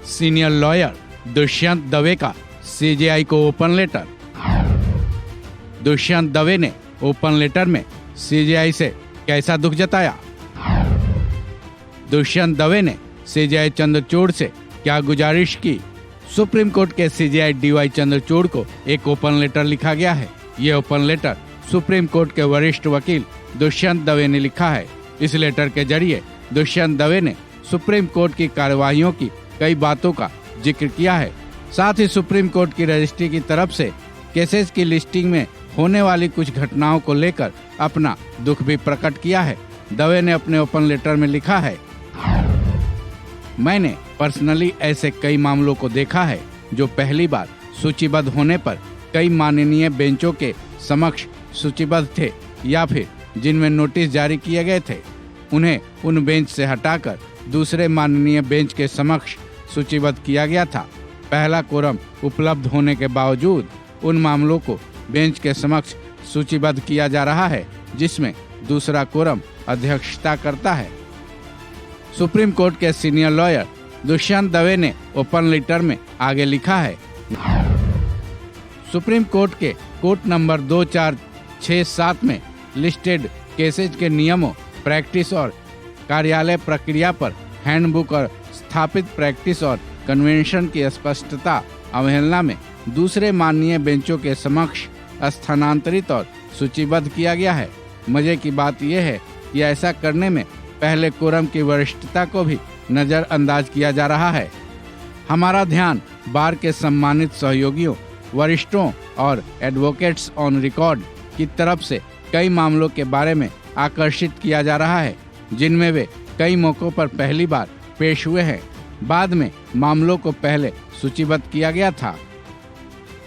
Senior lawyer Dushyant Dave का CJI को open letter. Dushyant Dave ने ओपन लेटर में सीजेआई से कैसा दुख जताया? दुष्यंत दवे ने सीजेआई चंद्रचूड़ से क्या गुजारिश की? सुप्रीम कोर्ट के सीजेआई डीवाई चंद्रचूड़ को एक ओपन लेटर लिखा गया है। ये ओपन लेटर सुप्रीम कोर्ट के वरिष्ठ वकील दुष्यंत दवे ने लिखा है। इस लेटर के जरिए दुष्यंत दवे ने सुप्रीम कोर्ट की कार्यवाहियों की कई बातों का जिक्र किया है। साथ ही सुप्रीम कोर्ट की रजिस्ट्री की तरफ से केसेस की लिस्टिंग में होने वाली कुछ घटनाओं को लेकर अपना दुख भी प्रकट किया है। दवे ने अपने ओपन लेटर में लिखा है, मैंने पर्सनली ऐसे कई मामलों को देखा है जो पहली बार सूचीबद्ध होने पर कई माननीय बेंचों के समक्ष सूचीबद्ध थे या फिर जिनमें नोटिस जारी किए गए थे, उन्हें उन बेंच से हटाकर दूसरे माननीय बेंच के समक्ष सूचीबद्ध किया गया था। पहला कोरम उपलब्ध होने के बावजूद उन मामलों को बेंच के समक्ष सूचीबद्ध किया जा रहा है जिसमें दूसरा कोरम अध्यक्षता करता है। सुप्रीम कोर्ट के सीनियर लॉयर दुष्यंत दवे ने ओपन लेटर में आगे लिखा है, सुप्रीम कोर्ट के कोर्ट नंबर 2467 में लिस्टेड केसेज के नियमों, प्रैक्टिस और कार्यालय प्रक्रिया पर हैंडबुक और स्थापित प्रैक्टिस और कन्वेंशन की स्पष्टता अवहेलना में दूसरे माननीय बेंचों के समक्ष स्थानांतरित और सूचीबद्ध किया गया है। मजे की बात यह है कि ऐसा करने में पहले कोरम की वरिष्ठता को भी नजरअंदाज किया जा रहा है। हमारा ध्यान बार के सम्मानित सहयोगियों, वरिष्ठों और एडवोकेट्स ऑन रिकॉर्ड की तरफ से कई मामलों के बारे में आकर्षित किया जा रहा है जिनमें वे कई मौकों पर पहली बार पेश हुए हैं। बाद में मामलों को पहले सूचीबद्ध किया गया था।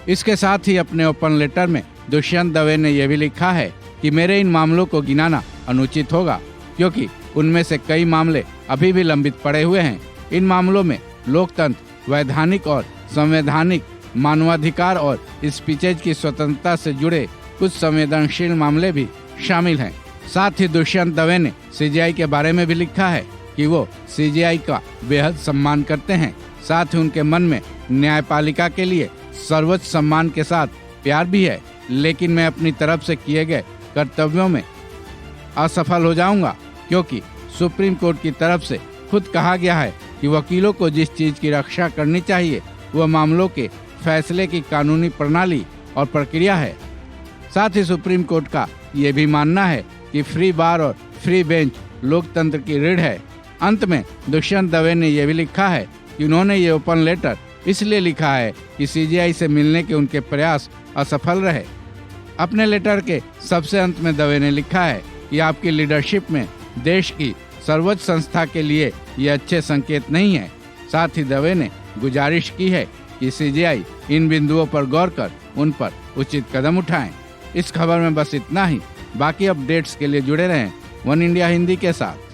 इसके साथ ही अपने ओपन लेटर में दुष्यंत दवे ने यह भी लिखा है कि मेरे इन मामलों को गिनाना अनुचित होगा क्योंकि उनमें से कई मामले अभी भी लंबित पड़े हुए हैं। इन मामलों में लोकतंत्र, वैधानिक और संवैधानिक मानवाधिकार और स्पीचेज की स्वतंत्रता से जुड़े कुछ संवेदनशील मामले भी शामिल हैं। साथ ही दुष्यंत दवे ने सीजेआई के बारे में भी लिखा है कि वो सीजेआई का बेहद सम्मान करते हैं। साथ ही उनके मन में न्यायपालिका के लिए सर्वोच्च सम्मान के साथ प्यार भी है, लेकिन मैं अपनी तरफ से किए गए कर्तव्यों में असफल हो जाऊंगा क्योंकि सुप्रीम कोर्ट की तरफ से खुद कहा गया है कि वकीलों को जिस चीज की रक्षा करनी चाहिए वह मामलों के फैसले की कानूनी प्रणाली और प्रक्रिया है। साथ ही सुप्रीम कोर्ट का ये भी मानना है कि फ्री बार और फ्री बेंच लोकतंत्र की रीढ़ है। अंत में दुष्यंत दवे ने यह भी लिखा है कि उन्होंने ये ओपन लेटर इसलिए लिखा है कि सीजेआई से मिलने के उनके प्रयास असफल रहे। अपने लेटर के सबसे अंत में दवे ने लिखा है कि आपकी लीडरशिप में देश की सर्वोच्च संस्था के लिए ये अच्छे संकेत नहीं है। साथ ही दवे ने गुजारिश की है कि सीजेआई इन बिंदुओं पर गौर कर उन पर उचित कदम उठाएं। इस खबर में बस इतना ही। बाकी अपडेट्स के लिए जुड़े रहें वन इंडिया हिंदी के साथ।